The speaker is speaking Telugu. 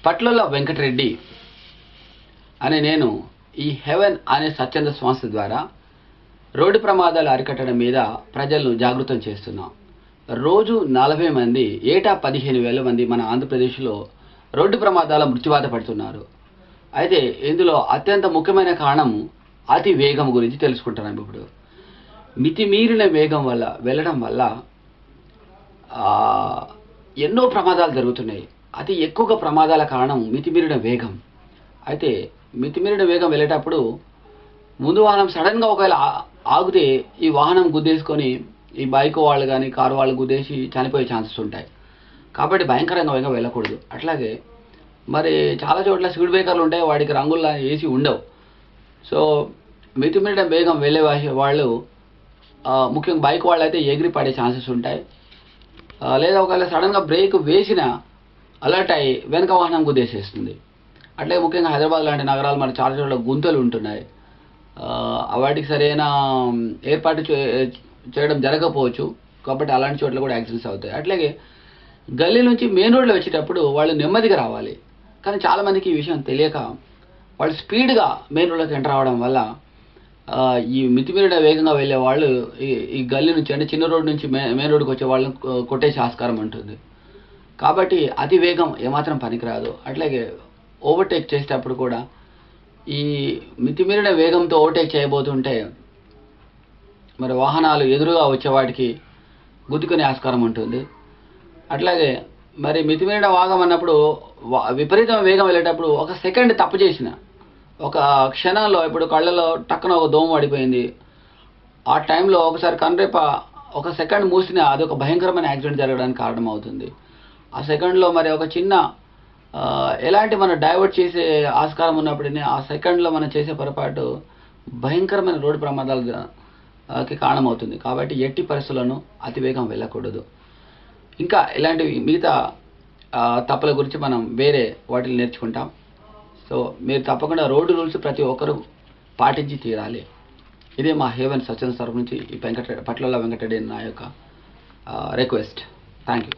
పట్లల వెంకటరెడ్డి అనే నేను ఈ హెవెన్ అనే స్వచ్ఛంద సంస్థ ద్వారా రోడ్డు ప్రమాదాలు అరికట్టడం మీద ప్రజలను జాగృతం చేస్తున్నాం. రోజు 40 మంది, ఏటా 15,000 మంది మన ఆంధ్రప్రదేశ్లో రోడ్డు ప్రమాదాల మృత్యువాత పడుతున్నారు. అయితే ఇందులో అత్యంత ముఖ్యమైన కారణం అతి వేగం గురించి తెలుసుకుంటున్నాం. ఇప్పుడు మితిమీరిన వేగం వల్ల వెళ్ళడం వల్ల ఎన్నో ప్రమాదాలు జరుగుతున్నాయి. అతి ఎక్కువగా ప్రమాదాల కారణం మితిమీరిన వేగం. అయితే మితిమీరిన వేగం వెళ్ళేటప్పుడు ముందు వాహనం సడన్గా ఒకవేళ ఆగితే ఈ వాహనం గుద్దేసుకొని ఈ బైక్ వాళ్ళు కానీ కారు వాళ్ళు గుద్దేసి చనిపోయే ఛాన్సెస్ ఉంటాయి. కాబట్టి భయంకరంగా వేగంగా వెళ్ళకూడదు. అట్లాగే మరి చాలా చోట్ల స్పీడ్ బ్రేకర్లు ఉంటాయి, వాటికి రంగులు వేసి ఉండవు. సో మితిమీరిన వేగం వెళ్ళే వాళ్ళు ముఖ్యంగా బైక్ వాళ్ళు అయితే ఎగిరి పడే ఛాన్సెస్ ఉంటాయి. లేదా ఒకవేళ సడన్గా బ్రేక్ వేసిన అలర్ట్ అయ్యి వెనక వాహనం గుద్దేసేస్తుంది. అట్లే ముఖ్యంగా హైదరాబాద్ లాంటి నగరాలు మరి చాలా చోట్ల గుంతలు ఉంటున్నాయి. వాటికి సరైన ఏర్పాటు చేయడం జరగకపోవచ్చు. కాబట్టి అలాంటి చోట్ల కూడా యాక్సిడెంట్స్ అవుతాయి. అట్లాగే గల్లీ నుంచి మెయిన్ రోడ్లో వచ్చేటప్పుడు వాళ్ళు నెమ్మదిగా రావాలి. కానీ చాలామందికి ఈ విషయం తెలియక వాళ్ళు స్పీడ్గా మెయిన్ రోడ్లోకి ఎంటర్ అవ్వడం వల్ల ఈ మితిమీరిన వేగంగా వెళ్ళే వాళ్ళు ఈ గల్లీ నుంచి అంటే చిన్న రోడ్ నుంచి మెయిన్ రోడ్కి వచ్చే వాళ్ళని కొట్టేసే ఆస్కారం ఉంటుంది. కాబట్టి అతి వేగం ఏమాత్రం పనికిరాదు. అట్లాగే ఓవర్టేక్ చేసేటప్పుడు కూడా ఈ మితిమీరిన వేగంతో ఓవర్టేక్ చేయబోతుంటే మరి వాహనాలు ఎదురుగా వచ్చేవాటికి గుద్దుకునే ఆస్కారం ఉంటుంది. అట్లాగే మరి మితిమీరిన వేగం అన్నప్పుడు విపరీతమైన వేగం వెళ్ళేటప్పుడు ఒక సెకండ్ తప్పు చేసిన ఒక క్షణంలో ఇప్పుడు కళ్ళలో టక్కున ఒక దోమ పడిపోయింది, ఆ టైంలో ఒకసారి కనురెప్ప ఒక సెకండ్ మూసినా అది ఒక భయంకరమైన యాక్సిడెంట్ జరగడానికి కారణం అవుతుంది. ఆ సెకండ్లో మరి ఒక చిన్న ఎలాంటి మనం డైవర్ట్ చేసే ఆస్కారం ఉన్నప్పుడే ఆ సెకండ్లో మనం చేసే పొరపాటు భయంకరమైన రోడ్డు ప్రమాదాలకి కారణమవుతుంది. కాబట్టి ఎట్టి పరిస్థితులను అతివేగం వెళ్ళకూడదు. ఇంకా ఇలాంటివి మిగతా తప్పుల గురించి మనం వేరే వాటిని నేర్చుకుంటాం. సో మీరు తప్పకుండా రోడ్డు రూల్స్ ప్రతి ఒక్కరూ పాటించి తీరాలి. ఇదే మా హెవెన్ స్వచ్ఛంద తరఫు నుంచి ఈ పట్లల వెంకటరెడ్డి నా యొక్క రిక్వెస్ట్. Thank you.